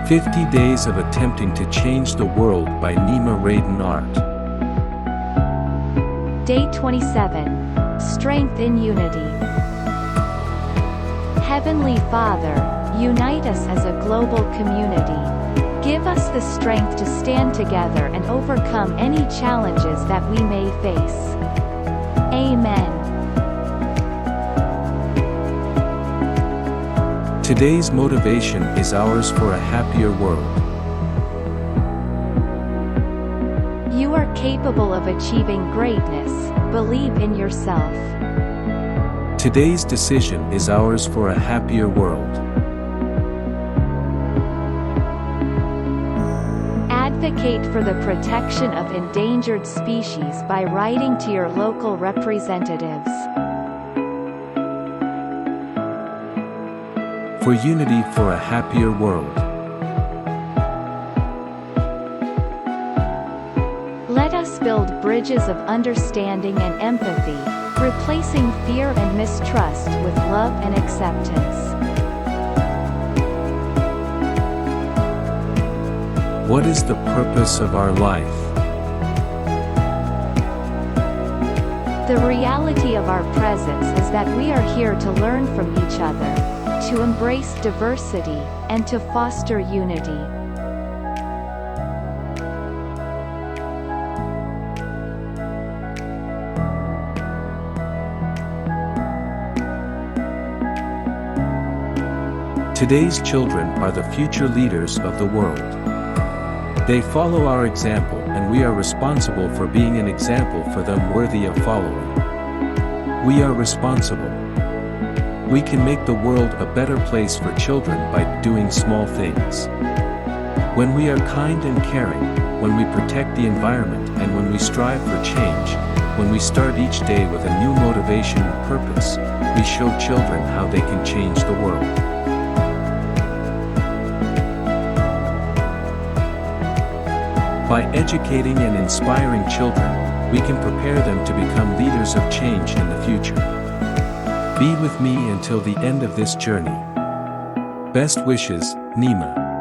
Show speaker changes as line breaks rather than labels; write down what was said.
50 Days of Attempting to Change the World by Nima Radan Art.
Day 27. Strength in Unity. Heavenly Father, unite us as a global community. Give us the strength to stand together and overcome any challenges that we may face. Amen.
Today's motivation is ours for a happier world.
You are capable of achieving greatness. Believe in yourself.
Today's decision is ours for a happier world.
Advocate for the protection of endangered species by writing to your local representatives.
For unity for a happier world.
Let us build bridges of understanding and empathy, replacing fear and mistrust with love and acceptance.
What is the purpose of our life?
The reality of our presence is that we are here to learn from each other, to embrace diversity, and to foster unity.
Today's children are the future leaders of the world. They follow our example, and we are responsible for being an example for them worthy of following. We are responsible. We can make the world a better place for children by doing small things. When we are kind and caring, when we protect the environment, and when we strive for change, when we start each day with a new motivation and purpose, we show children how they can change the world. By educating and inspiring children, we can prepare them to become leaders of change in the future. Be with me until the end of this journey. Best wishes, Nima.